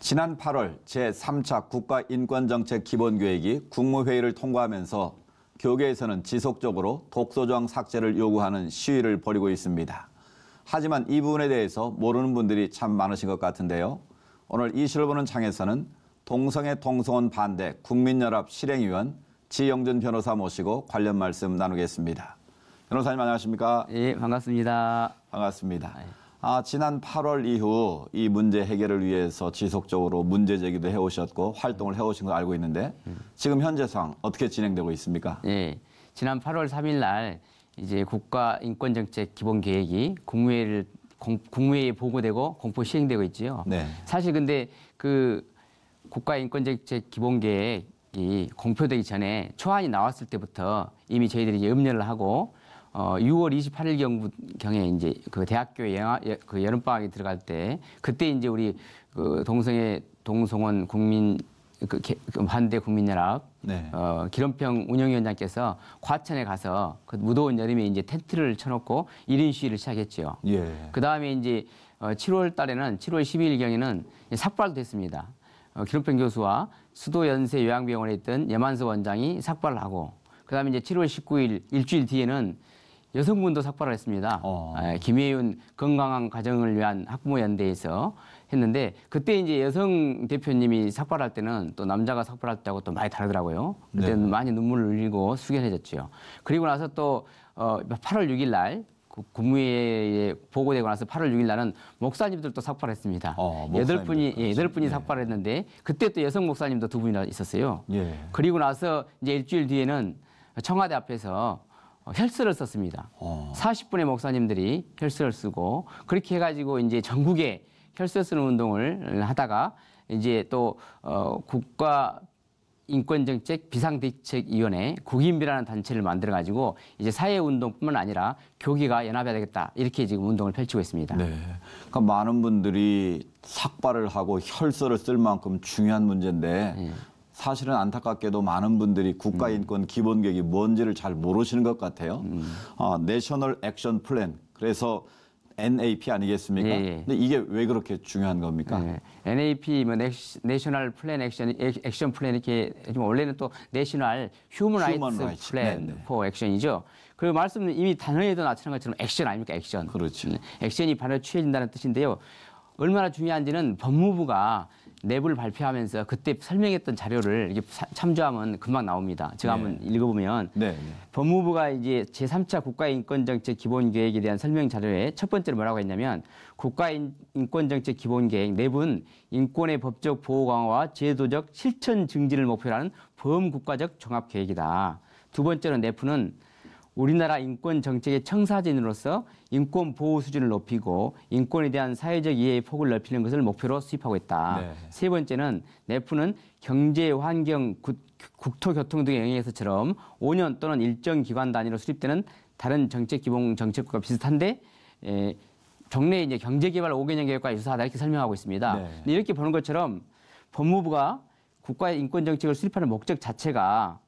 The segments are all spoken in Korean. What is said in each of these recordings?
지난 8월 제3차 국가인권정책 기본계획이 국무회의를 통과하면서 교계에서는 지속적으로 독소조항 삭제를 요구하는 시위를 벌이고 있습니다. 하지만 이 부분에 대해서 모르는 분들이 참 많으신 것 같은데요. 오늘 이슈를 보는 창에서는 동성애 동성혼 반대 국민연합 실행위원 지영준 변호사 모시고 관련 말씀 나누겠습니다. 변호사님 안녕하십니까? 예, 반갑습니다. 반갑습니다. 지난 8월 이후 이 문제 해결을 위해서 지속적으로 문제 제기도 해오셨고 활동을 해오신 걸 알고 있는데 지금 현재 상황 어떻게 진행되고 있습니까? 예, 지난 8월 3일 날 이제 국가인권정책 기본계획이 국무회의에 보고되고 공포 시행되고 있지요. 네. 사실 근데 그 국가인권정책 기본계획이 공표되기 전에 초안이 나왔을 때부터 이미 저희들이 이제 염려를 하고 6월 28일 경에 이제 그 대학교에 그 여름방학이 들어갈 때 그때 이제 우리 그 동성애 동성혼 국민 반대 국민연합 네. 기론평 운영위원장께서 과천에 가서 그 무더운 여름에 이제 텐트를 쳐놓고 1인 시위를 시작했죠. 예. 그 다음에 이제 7월 달에는 7월 12일 경에는 삭발도 됐습니다. 기론평 교수와 수도연세 요양병원에 있던 예만서 원장이 삭발을 하고 그 다음에 이제 7월 19일 일주일 뒤에는 여성분도 삭발을 했습니다. 김혜윤 건강한 가정을 위한 학부모연대에서 했는데 그때 이제 여성 대표님이 삭발할 때는 또 남자가 삭발할 때하고 또 많이 다르더라고요. 그때는 네. 많이 눈물을 흘리고 숙연해졌죠. 그리고 나서 또 8월 6일 날 국무회의에 보고되고 나서 8월 6일 날은 목사님들도 삭발했습니다. 8분이 네. 삭발했는데 그때 또 여성 목사님도 2분이나 있었어요. 예. 그리고 나서 이제 일주일 뒤에는 청와대 앞에서 혈서를 썼습니다. 40분의 목사님들이 혈서를 쓰고 그렇게 해가지고 이제 전국에 혈서 쓰는 운동을 하다가 이제 또 국가인권정책 비상대책위원회 국인비라는 단체를 만들어가지고 이제 사회운동뿐만 아니라 교계가 연합해야 되겠다 이렇게 지금 운동을 펼치고 있습니다. 네. 그러니까 많은 분들이 삭발을 하고 혈서를 쓸 만큼 중요한 문제인데 사실은 안타깝게도 많은 분들이 국가인권 기본계획이 뭔지를 잘 모르시는 것 같아요. 내셔널 액션 플랜, 그래서 NAP 아니겠습니까? 예. 근데 이게 왜 그렇게 중요한 겁니까? 네. NAP, 내셔널 플랜 액션 플랜 이렇게 원래는 또 내셔널 휴먼 라이츠 플랜 포 액션이죠. 그리고 말씀은 이미 단어에도 나타난 것처럼 액션 아닙니까? 액션. 그렇죠. 액션이 바로 취해진다는 뜻인데요. 얼마나 중요한지는 법무부가 내부를 발표하면서 그때 설명했던 자료를 이렇게 참조하면 금방 나옵니다. 제가 한번 읽어보면 법무부가 이제 제3차 국가인권정책 기본계획에 대한 설명 자료에 첫 번째로 뭐라고 했냐면 국가인권정책 기본계획 내부는 인권의 법적 보호 강화와 제도적 실천 증진을 목표로 하는 범국가적 종합계획이다. 두 번째로 내부는 우리나라 인권 정책의 청사진으로서 인권 보호 수준을 높이고 인권에 대한 사회적 이해의 폭을 넓히는 것을 목표로 수립하고 있다. 네. 세 번째는 내부는 경제, 환경, 국토교통 등의 영역에서처럼 5년 또는 일정 기간 단위로 수립되는 다른 정책 기본 정책과 비슷한데 정례 이제 경제개발 5개년 계획과 유사하다 이렇게 설명하고 있습니다. 네. 근데 이렇게 보는 것처럼 법무부가 국가의 인권 정책을 수립하는 목적 자체가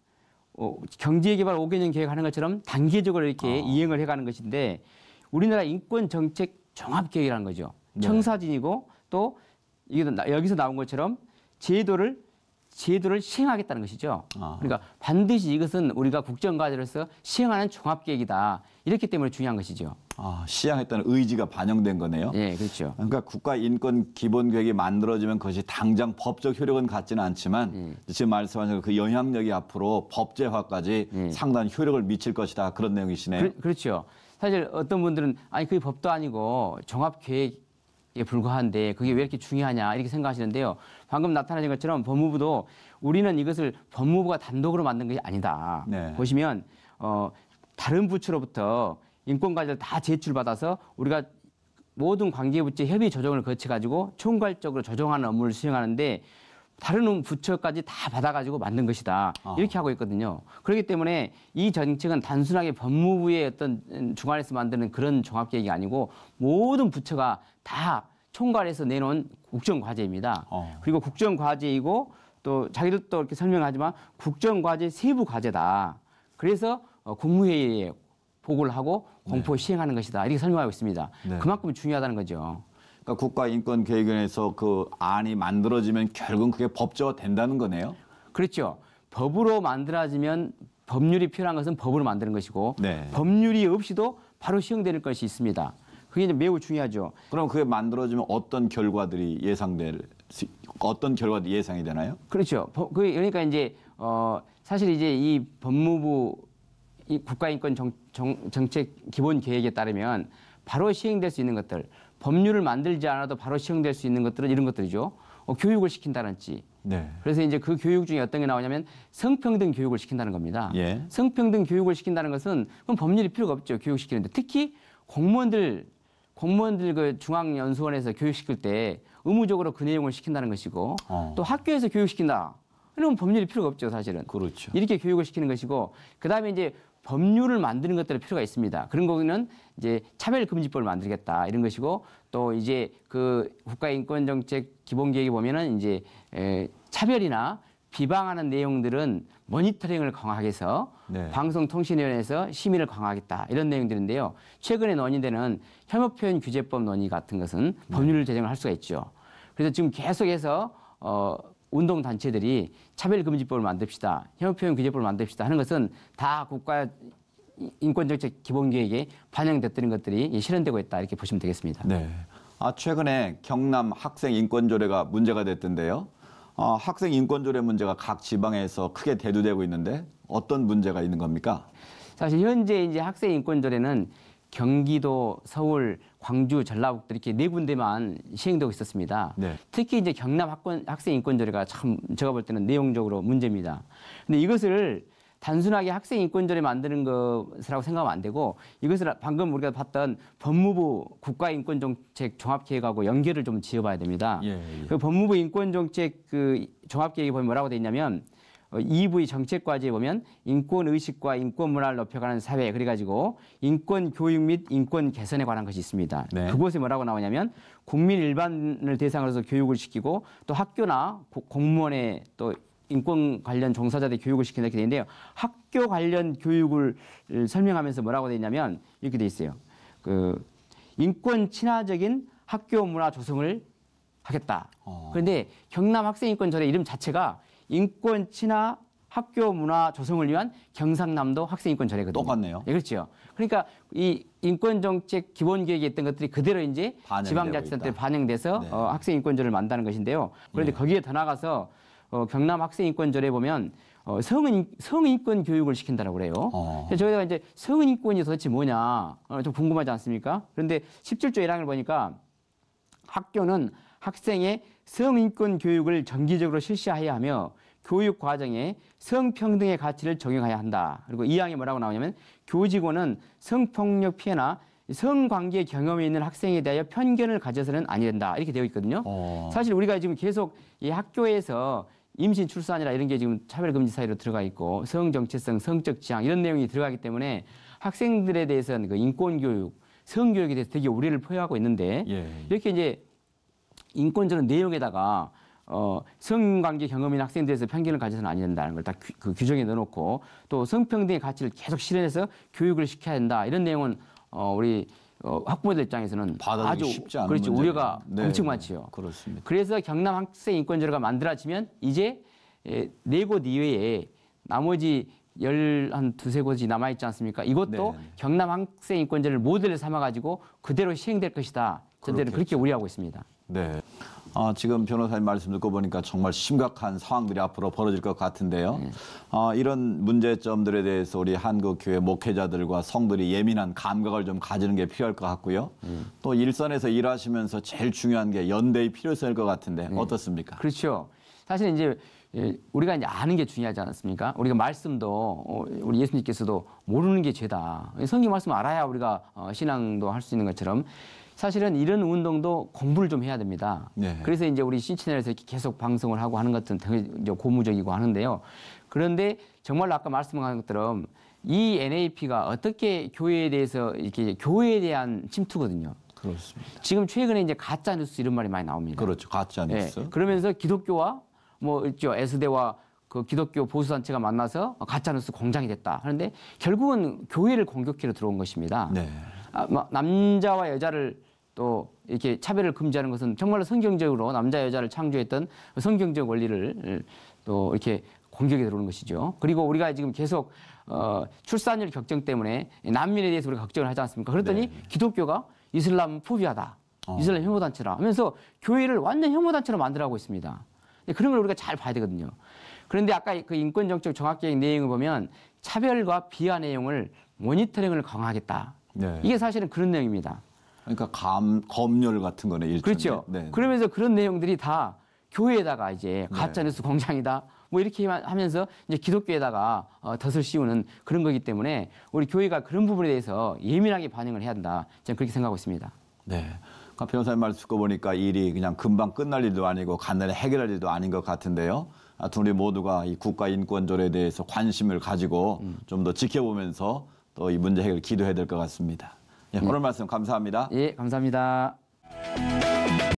경제개발 5개년 계획하는 것처럼 단계적으로 이렇게 이행을 해가는 것인데 우리나라 인권정책 종합계획이라는 거죠. 네. 청사진이고 또 여기서 나온 것처럼 제도를 시행하겠다는 것이죠. 그러니까 반드시 이것은 우리가 국정과제로서 시행하는 종합계획이다. 이렇기 때문에 중요한 것이죠. 시행했다는 의지가 반영된 거네요. 네, 그렇죠. 그러니까 국가인권기본계획이 만들어지면 그것이 당장 법적 효력은 갖지는 않지만 지금 말씀하신 그 영향력이 앞으로 법제화까지 상당한 효력을 미칠 것이다. 그런 내용이시네요. 그렇죠. 사실 어떤 분들은 아니 그게 법도 아니고 종합계획 에 불과한데 그게 왜 이렇게 중요하냐 이렇게 생각하시는데요. 방금 나타나신 것처럼 법무부도 우리는 이것을 법무부가 단독으로 만든 것이 아니다. 네. 보시면 다른 부처로부터 인권과제를 다 제출받아서 우리가 모든 관계부처 협의 조정을 거쳐가지고 총괄적으로 조정하는 업무를 수행하는데 다른 부처까지 다 받아가지고 만든 것이다. 이렇게 하고 있거든요. 그렇기 때문에 이 정책은 단순하게 법무부의 어떤 주관에서 만드는 그런 종합계획이 아니고 모든 부처가 다 총괄해서 내놓은 국정과제입니다. 그리고 국정과제이고 또 자기들도 이렇게 설명하지만 국정과제 세부 과제다. 그래서 국무회의에 보고를 하고 공포 시행하는 것이다. 이렇게 설명하고 있습니다. 그만큼 중요하다는 거죠. 그러니까 국가인권계획원에서 그 안이 만들어지면 결국은 그게 법제화 된다는 거네요. 그렇죠. 법으로 만들어지면 법률이 필요한 것은 법으로 만드는 것이고 네. 법률이 없이도 바로 시행되는 것이 있습니다. 그게 이제 매우 중요하죠. 그럼 그게 만들어지면 어떤 결과들이 예상이 되나요? 그렇죠. 그러니까 이제 사실 이제 이 법무부 이 국가인권 정책 기본 계획에 따르면 바로 시행될 수 있는 것들, 법률을 만들지 않아도 바로 시행될 수 있는 것들은 이런 것들이죠. 교육을 시킨다든지. 네. 그래서 이제 그 교육 중에 어떤 게 나오냐면 성평등 교육을 시킨다는 겁니다. 예. 성평등 교육을 시킨다는 것은 그럼 법률이 필요가 없죠. 교육시키는데 특히 공무원들 그 중앙연수원에서 교육시킬 때 의무적으로 그 내용을 시킨다는 것이고 또 학교에서 교육시킨다. 그러면 법률이 필요가 없죠, 사실은. 그렇죠. 이렇게 교육을 시키는 것이고 그다음에 이제 법률을 만드는 것들이 필요가 있습니다. 그런 거는 이제 차별금지법을 만들겠다 이런 것이고 또 이제 그 국가인권정책 기본계획에 보면은 이제 차별이나 비방하는 내용들은 모니터링을 강화하게 해서 네. 방송통신위원회에서 심의를 강화하겠다 이런 내용들인데요. 최근에 논의되는 혐오표현 규제법 논의 같은 것은 법률 제정을 할 수가 있죠. 그래서 지금 계속해서 운동단체들이 차별금지법을 만듭시다. 혐오표현 규제법을 만듭시다 하는 것은 다 국가 인권정책 기본계획에 반영됐던 것들이 실현되고 있다 이렇게 보시면 되겠습니다. 네. 최근에 경남 학생 인권조례가 문제가 됐던데요. 학생 인권조례 문제가 각 지방에서 크게 대두되고 있는데 어떤 문제가 있는 겁니까? 사실 현재 이제 학생 인권조례는 경기도, 서울, 광주, 전라북도 이렇게 네 군데만 시행되고 있었습니다. 네. 특히 이제 경남 학생 인권조례가 참 제가 볼 때는 내용적으로 문제입니다. 근데 이것을 단순하게 학생 인권조례 만드는 것이라고 생각하면 안 되고 이것을 방금 우리가 봤던 법무부 국가인권정책 종합계획하고 연결을 좀 지어봐야 됩니다. 예. 그 법무부 인권정책 그 종합계획에 보면 뭐라고 돼 있냐면 2부의 정책과제에 보면 인권의식과 인권문화를 높여가는 사회 그래가지고 인권교육 및 인권 개선에 관한 것이 있습니다. 네. 그곳에 뭐라고 나오냐면 국민 일반을 대상으로 해서 교육을 시키고 또 학교나 공무원의 또 인권 관련 종사자들 교육을 시킨다 이렇게 돼 있는데요. 학교 관련 교육을 설명하면서 뭐라고 돼 있냐면 이렇게 돼 있어요. 그 인권 친화적인 학교 문화 조성을 하겠다. 그런데 경남 학생인권조례 이름 자체가 인권 친화 학교 문화 조성을 위한 경상남도 학생인권조례거든요. 똑같네요. 예, 그렇죠. 그러니까 이 인권정책 기본계획에 있던 것들이 그대로 이제 지방자치단체에 반영돼서 네. 학생인권조례를 만드는 것인데요. 그런데 거기에 더 나가서 경남 학생인권조례에 보면 성인권 교육을 시킨다라고 그래요. 그래서 저희가 이제 성인권이 도대체 뭐냐 좀 궁금하지 않습니까? 그런데 17조 1항을 보니까 학교는 학생의 성인권 교육을 정기적으로 실시해야 하며 교육 과정에 성평등의 가치를 적용해야 한다. 그리고 2항에 뭐라고 나오냐면 교직원은 성폭력 피해나 성관계 경험이 있는 학생에 대하여 편견을 가져서는 아니 된다. 이렇게 되어 있거든요. 사실 우리가 지금 계속 이 학교에서 임신 출산이라 이런 게 지금 차별금지 사유로 들어가 있고 성정체성, 성적 지향 이런 내용이 들어가기 때문에 학생들에 대해서는 그 인권교육, 성교육에 대해서 되게 우려를 표하고 있는데 이렇게 이제 인권적인 내용에다가 성관계 경험인 학생들에서 편견을 가져서는 아니 된다는 걸 다 그 규정에 넣어놓고 또 성평등의 가치를 계속 실현해서 교육을 시켜야 된다 이런 내용은 우리 학부모들 입장에서는 아주 쉽지 않은 그렇죠. 문제네요. 우려가 엄청 많지요. 그렇습니다. 그래서 경남 학생 인권조례가 만들어지면 이제 네 곳 이외에 나머지 한 두세 곳이 남아있지 않습니까? 이것도 경남 학생 인권조례를 모델을 삼아가지고 그대로 시행될 것이다. 저들은 그렇게 우려하고 있습니다. 네. 지금 변호사님 말씀 듣고 보니까 정말 심각한 상황들이 앞으로 벌어질 것 같은데요. 이런 문제점들에 대해서 우리 한국교회 목회자들과 성들이 예민한 감각을 좀 가지는 게 필요할 것 같고요. 또 일선에서 일하시면서 제일 중요한 게 연대의 필요성일 것 같은데 어떻습니까? 그렇죠. 사실 이제 우리가 이제 아는 게 중요하지 않습니까? 우리가 말씀도 우리 예수님께서도 모르는 게 죄다. 성경 말씀 알아야 우리가 신앙도 할 수 있는 것처럼 사실은 이런 운동도 공부를 좀 해야 됩니다. 네. 그래서 이제 우리 C채널에서 이렇게 계속 방송을 하고 하는 것은 되게 고무적이고 하는데요. 그런데 정말로 아까 말씀한 것처럼 이 NAP가 어떻게 교회에 대해서 이렇게 교회에 대한 침투거든요. 그렇습니다. 지금 최근에 이제 가짜 뉴스 이런 말이 많이 나옵니다. 그렇죠. 가짜 뉴스. 네. 그러면서 기독교와 뭐 있죠. S대와 그 기독교 보수단체가 만나서 가짜뉴스 공장이 됐다. 그런데 결국은 교회를 공격하러 들어온 것입니다. 네. 남자와 여자를 또 이렇게 차별을 금지하는 것은 정말로 성경적으로 남자 여자를 창조했던 성경적 원리를 또 이렇게 공격에 들어오는 것이죠. 그리고 우리가 지금 계속 출산율 격정 때문에 난민에 대해서 우리가 걱정을 하지 않습니까? 그랬더니 네. 기독교가 이슬람 포비하다. 이슬람 혐오단체라 하면서 교회를 완전 혐오단체로 만들어가고 있습니다. 그런 걸 우리가 잘 봐야 되거든요. 그런데 아까 그 인권정책 종합계획 내용을 보면 차별과 비하 내용을 모니터링을 강화하겠다. 네. 이게 사실은 그런 내용입니다. 그러니까 검열 같은 거네, 일종의. 그렇죠. 네. 그러면서 그런 내용들이 다 교회에다가 이제 가짜뉴스 공장이다. 뭐 이렇게 하면서 이제 기독교에다가 덫을 씌우는 그런 거기 때문에 우리 교회가 그런 부분에 대해서 예민하게 반응을 해야 한다. 저는 그렇게 생각하고 있습니다. 네. 그러니까 변호사님 말씀 듣고 보니까 일이 그냥 금방 끝날 일도 아니고 간단히 해결할 일도 아닌 것 같은데요. 하여튼 우리 모두가 이 국가인권조례에 대해서 관심을 가지고 좀 더 지켜보면서 또 이 문제 해결 기도해야 될 것 같습니다. 예, 오늘 말씀 감사합니다. 예, 감사합니다.